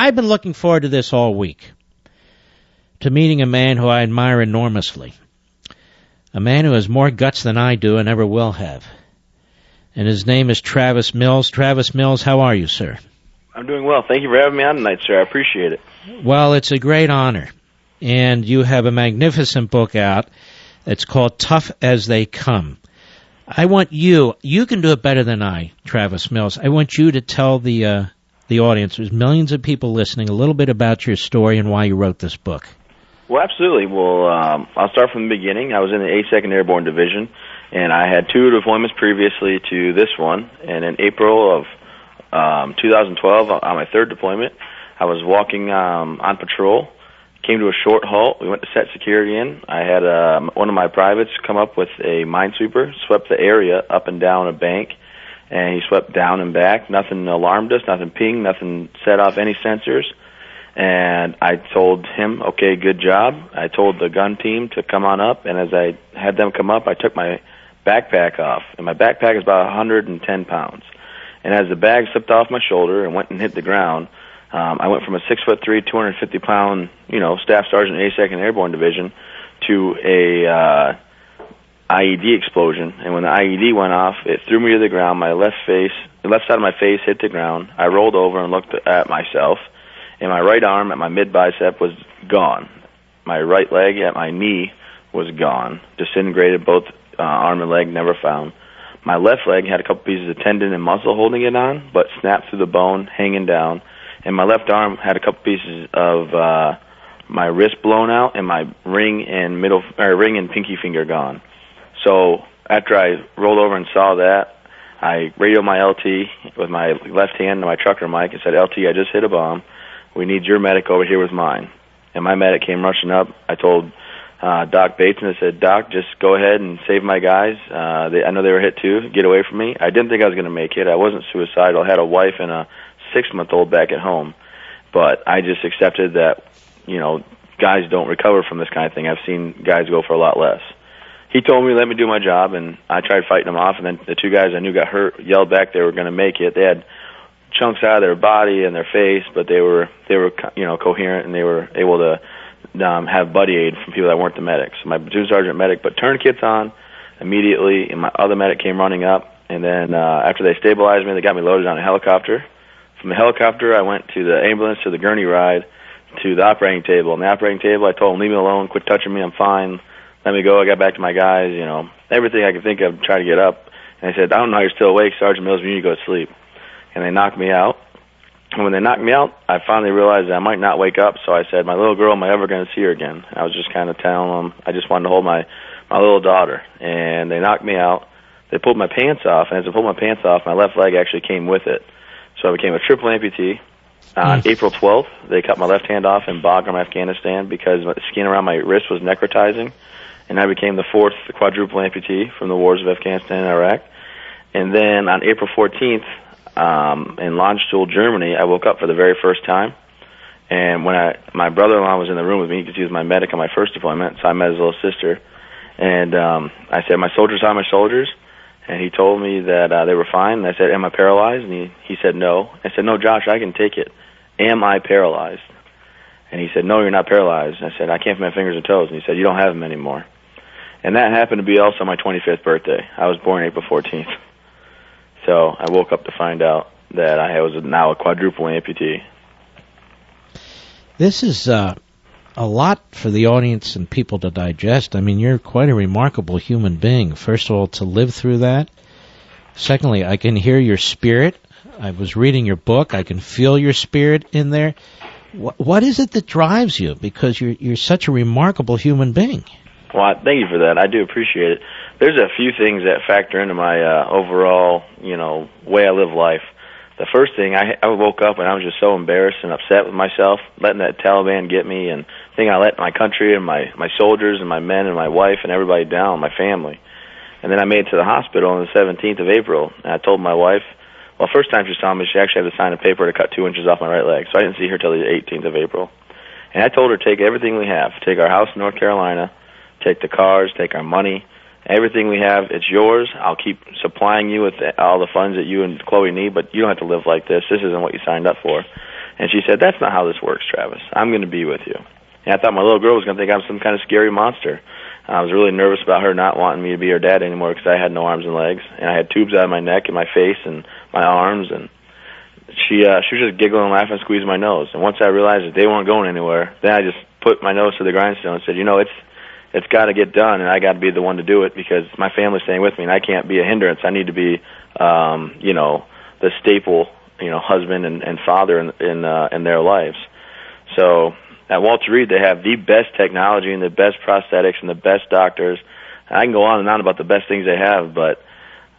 I've been looking forward to this all week, to meeting a man who I admire enormously, a man who has more guts than I do and ever will have. And his name is Travis Mills. Travis Mills, how are you, sir? I'm doing well. Thank you for having me on tonight, sir. I appreciate it. Well, it's a great honor. And you have a magnificent book out. It's called Tough as They Come. I want you can do it better than I, Travis Mills. I want you to tell the audience, there's millions of people listening, a little bit about your story and why you wrote this book. Well, absolutely. Well, I'll start from the beginning. I was in the 82nd Airborne Division, and I had 2 deployments previously to this one. And in April of 2012, on my 3rd deployment, I was walking on patrol. Came to a short halt. We went to set security in. I had one of my privates come up with a minesweeper, swept the area up and down a bank, and he swept down and back. Nothing alarmed us, nothing pinged, nothing set off any sensors. And I told him, okay, good job. I told the gun team to come on up, and as I had them come up, I took my backpack off. And my backpack is about 110 pounds. And as the bag slipped off my shoulder and went and hit the ground, I went from a 6'3", 250-pound, staff sergeant in the 82nd Airborne Division to a IED explosion. And when the IED went off, it threw me to the ground. The left side of my face hit the ground. I rolled over and looked at myself, and my right arm at my mid-bicep was gone. My right leg at my knee was gone, disintegrated, both arm and leg never found. My left leg had a couple pieces of tendon and muscle holding it on, but snapped through the bone, hanging down. And my left arm had a couple pieces of my wrist blown out, and my ring and pinky finger gone. So after I rolled over and saw that, I radioed my LT with my left hand to my trucker mic and said, "LT, I just hit a bomb. We need your medic over here with mine." And my medic came rushing up. I told Doc Bates, and I said, "Doc, just go ahead and save my guys. I know they were hit too. Get away from me." I didn't think I was going to make it. I wasn't suicidal. I had a wife and a 6-month-old back at home, but I just accepted that, guys don't recover from this kind of thing. I've seen guys go for a lot less. He told me, let me do my job, and I tried fighting him off, and then the 2 guys I knew got hurt, yelled back they were going to make it. They had chunks out of their body and their face, but they were coherent, and they were able to have buddy aid from people that weren't the medics. My platoon sergeant medic put tourniquets on immediately, and my other medic came running up, and then after they stabilized me, they got me loaded on a helicopter. From the helicopter, I went to the ambulance, to the gurney ride, to the operating table. On the operating table, I told them, leave me alone, quit touching me, I'm fine, let me go. I got back to my guys, everything I could think of, try to get up. And I said, I don't know how you're still awake, Sergeant Mills, you need to go to sleep. And they knocked me out. And when they knocked me out, I finally realized that I might not wake up, so I said, my little girl, am I ever going to see her again? And I was just kind of telling them, I just wanted to hold my little daughter. And they knocked me out. They pulled my pants off, and as I pulled my pants off, my left leg actually came with it. So I became a triple amputee. On April 12th, they cut my left hand off in Bagram, Afghanistan, because the skin around my wrist was necrotizing, and I became the 4th quadruple amputee from the wars of Afghanistan and Iraq. And then on April 14th, in Landstuhl, Germany, I woke up for the very first time. And when my brother-in-law was in the room with me, because he was my medic on my first deployment, so I met his little sister. And I said, my soldiers are my soldiers. And he told me that they were fine. And I said, am I paralyzed? And he said, no. I said, no, Josh, I can take it. Am I paralyzed? And he said, no, you're not paralyzed. And I said, I can't feel my fingers and toes. And he said, you don't have them anymore. And that happened to be also my 25th birthday. I was born April 14th. So I woke up to find out that I was now a quadruple amputee. This is a lot for the audience and people to digest. I mean, you're quite a remarkable human being. First of all, to live through that. Secondly, I can hear your spirit. I was reading your book. I can feel your spirit in there. What is it that drives you? Because you're such a remarkable human being. Well, thank you for that. I do appreciate it. There's a few things that factor into my overall, way I live life. The first thing, I woke up and I was just so embarrassed and upset with myself, letting that Taliban get me, and thinking I let my country and my soldiers and my men and my wife and everybody down, my family. And then I made it to the hospital on the 17th of April, and I told my wife, well, first time she saw me, she actually had to sign a paper to cut 2 inches off my right leg, so I didn't see her till the 18th of April. And I told her, take everything we have, take our house in North Carolina, take the cars, take our money, everything we have, it's yours. I'll keep supplying you with all the funds that you and Chloe need, but you don't have to live like this. This isn't what you signed up for. And she said, "That's not how this works, Travis. I'm going to be with you." And I thought my little girl was going to think I'm some kind of scary monster. I was really nervous about her not wanting me to be her dad anymore because I had no arms and legs, and I had tubes out of my neck and my face and my arms, and she was just giggling and laughing and squeezing my nose. And once I realized that they weren't going anywhere, then I just put my nose to the grindstone and said, it's got to get done, and I got to be the one to do it because my family's staying with me, and I can't be a hindrance. I need to be, the staple, husband and father in their lives. So at Walter Reed, they have the best technology and the best prosthetics and the best doctors. I can go on and on about the best things they have, but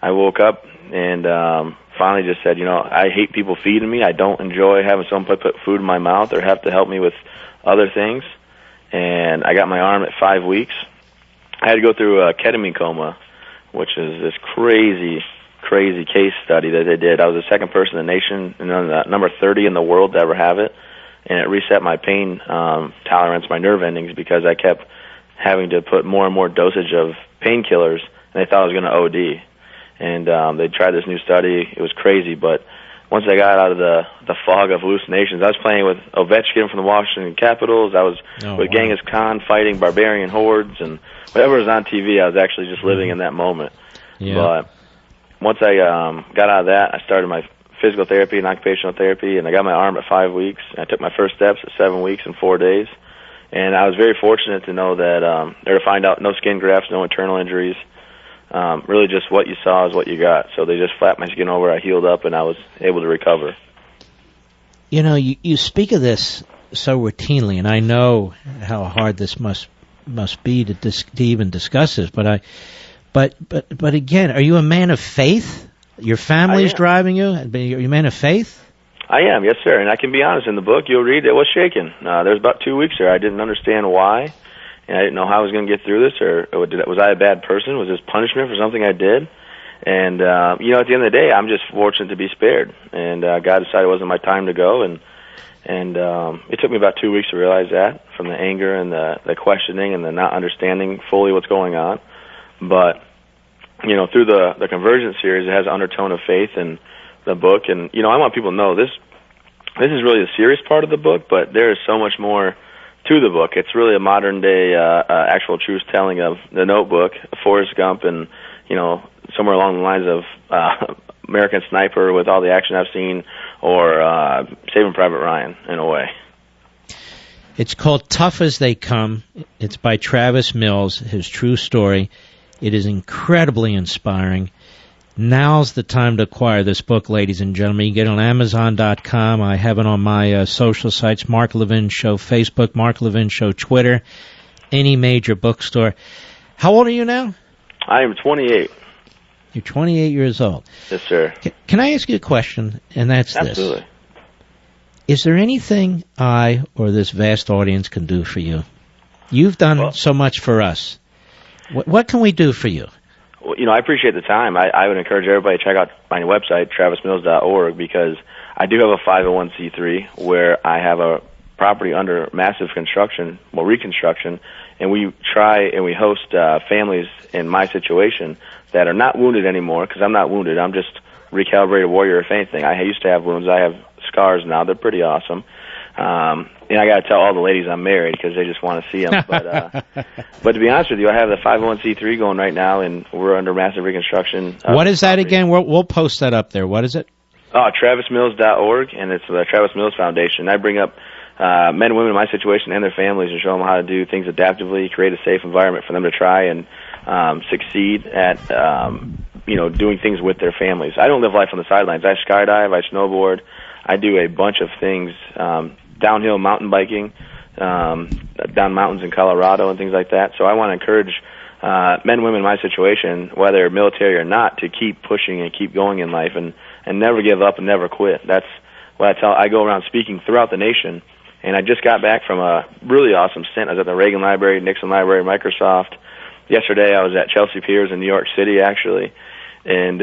I woke up and finally just said, I hate people feeding me. I don't enjoy having someone put food in my mouth or have to help me with other things. And I got my arm at 5 weeks. I had to go through a ketamine coma, which is this crazy case study that they did. I was the second person in the nation, number 30 in the world to ever have it. And it reset my pain tolerance, my nerve endings, because I kept having to put more and more dosage of painkillers, and they thought I was going to OD. And they tried this new study. It was crazy, but once I got out of the fog of hallucinations, I was playing with Ovechkin from the Washington Capitals. I was with Genghis Khan fighting barbarian hordes, and whatever was on TV, I was actually just living in that moment. Yeah. But once I got out of that, I started my physical therapy and occupational therapy, and I got my arm at 5 weeks. I took my first steps at 7 weeks and 4 days. And I was very fortunate to know that, or to find out no skin grafts, no internal injuries. Really just what you saw is what you got. So they just flapped my skin over, I healed up, and I was able to recover. You speak of this so routinely, and I know how hard this must be to even discuss this, but again, are you a man of faith? Your family's driving you? Are you a man of faith? I am, yes, sir. And I can be honest, in the book, you'll read it was shaken. There was about 2 weeks there. I didn't understand why, and I didn't know how I was going to get through this, or was I a bad person? Was this punishment for something I did? And, at the end of the day, I'm just fortunate to be spared. And God decided it wasn't my time to go, and it took me about 2 weeks to realize that, from the anger and the questioning and the not understanding fully what's going on. But through the Convergence series, it has an undertone of faith in the book. And, I want people to know this is really the serious part of the book, but there is so much more to the book. It's really a modern-day actual truth telling of The Notebook, Forrest Gump, and, somewhere along the lines of American Sniper with all the action I've seen, or Saving Private Ryan, in a way. It's called Tough as They Come. It's by Travis Mills, his true story. It is incredibly inspiring. Now's the time to acquire this book, ladies and gentlemen. You can get it on Amazon.com. I have it on my social sites, Mark Levin Show Facebook, Mark Levin Show Twitter, any major bookstore. How old are you now? I am 28. You're 28 years old. Yes, sir. Can I ask you a question? And that's Absolutely. This. Is there anything I or this vast audience can do for you? You've done so much for us. What can we do for you? Well, I appreciate the time. I would encourage everybody to check out my website, travismills.org, because I do have a 501c3 where I have a property under massive reconstruction, and we try and we host families in my situation that are not wounded anymore, because I'm not wounded. I'm just recalibrated warrior, if anything. I used to have wounds. I have scars now. They're pretty awesome. And I got to tell all the ladies I'm married because they just want to see them. But to be honest with you, I have the 501c3 going right now, and we're under massive reconstruction. What is that again? We'll post that up there. What is it? TravisMills.org, and it's the Travis Mills Foundation. I bring up men and women in my situation and their families and show them how to do things adaptively, create a safe environment for them to try and succeed at doing things with their families. I don't live life on the sidelines. I skydive, I snowboard, I do a bunch of things, downhill mountain biking, down mountains in Colorado and things like that. So I want to encourage men and women in my situation, whether military or not, to keep pushing and keep going in life and never give up and never quit. That's what I go around speaking throughout the nation. And I just got back from a really awesome stint. I was at the Reagan Library, Nixon Library, Microsoft. Yesterday I was at Chelsea Piers in New York City, actually. And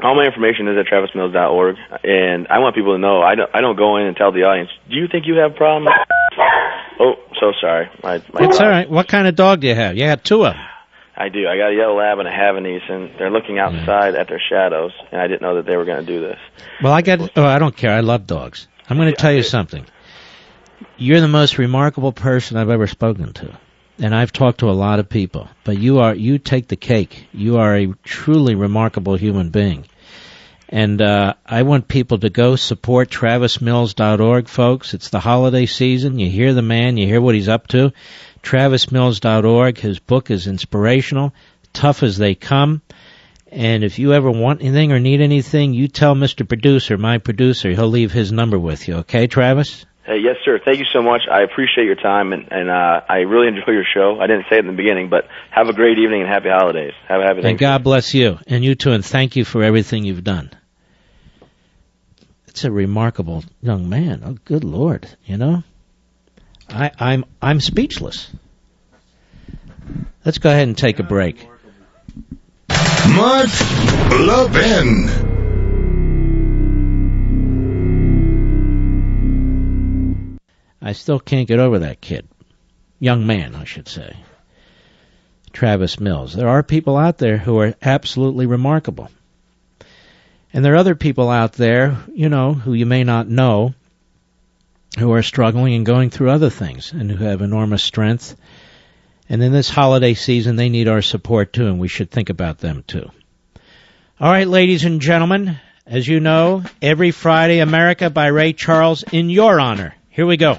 all my information is at travismills.org. And I want people to know, I don't go in and tell the audience, do you think you have problems? Oh, so sorry. It's all right. What kind of dog do you have? You have two of them. I do. I got a yellow lab and a Havanese, and they're looking outside at their shadows, and I didn't know that they were going to do this. Well, I don't care. I love dogs. I'm going to tell you something. You're the most remarkable person I've ever spoken to. And I've talked to a lot of people. But you take the cake. You are a truly remarkable human being. And I want people to go support TravisMills.org, folks. It's the holiday season. You hear the man. You hear what he's up to. TravisMills.org. His book is inspirational, tough as they come. And if you ever want anything or need anything, you tell Mr. Producer, my producer. He'll leave his number with you. Okay, Travis? Hey, yes, sir. Thank you so much. I appreciate your time, and I really enjoy your show. I didn't say it in the beginning, but have a great evening and happy holidays. Have a happy Thanksgiving. And God bless you. And you too, and thank you for everything you've done. It's a remarkable young man. Oh, good Lord, you know? I'm speechless. Let's go ahead and take a break. Mark Levin. I still can't get over that kid. Young man, I should say. Travis Mills. There are people out there who are absolutely remarkable. And there are other people out there, you know, who you may not know, who are struggling and going through other things and who have enormous strength. And in this holiday season, they need our support too, and we should think about them too. All right, ladies and gentlemen, as you know, every Friday, America by Ray Charles in your honor. Here we go.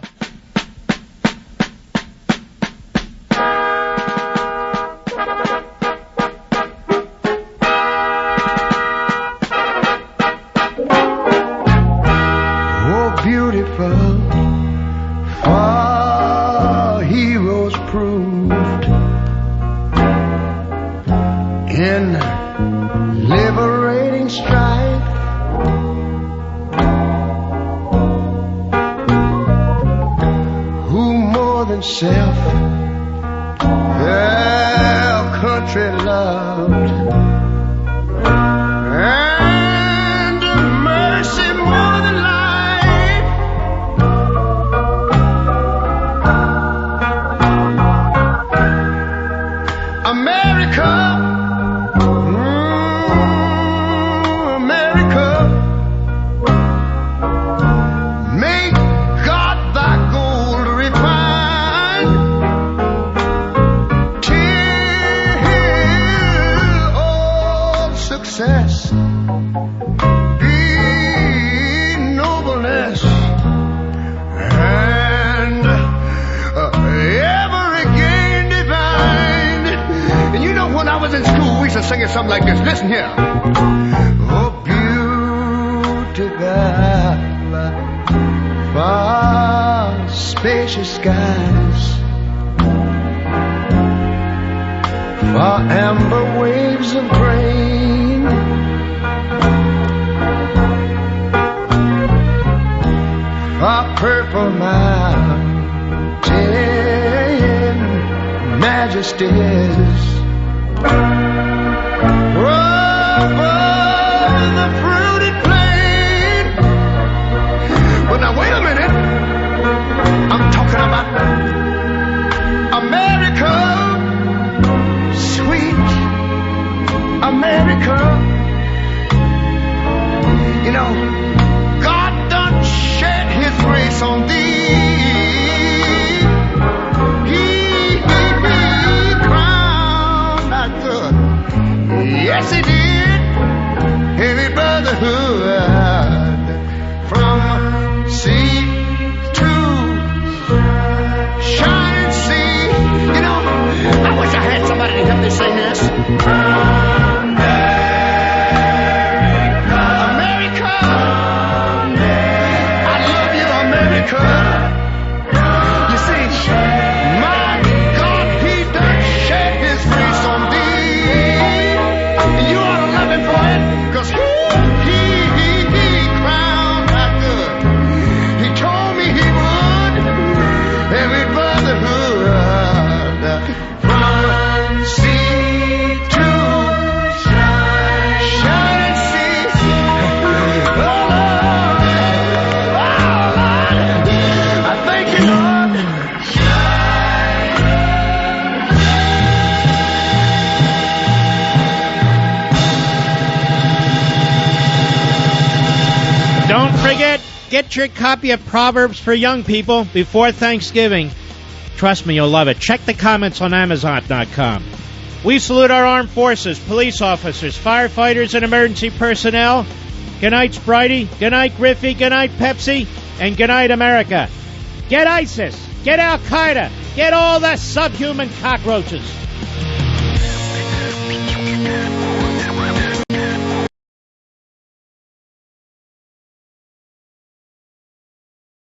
Get your copy of Proverbs for Young People before Thanksgiving. Trust me, you'll love it. Check the comments on Amazon.com. We salute our armed forces, police officers, firefighters, and emergency personnel. Good night, Spritey. Good night, Griffey. Good night, Pepsi. And good night, America. Get ISIS. Get Al-Qaeda. Get all the subhuman cockroaches.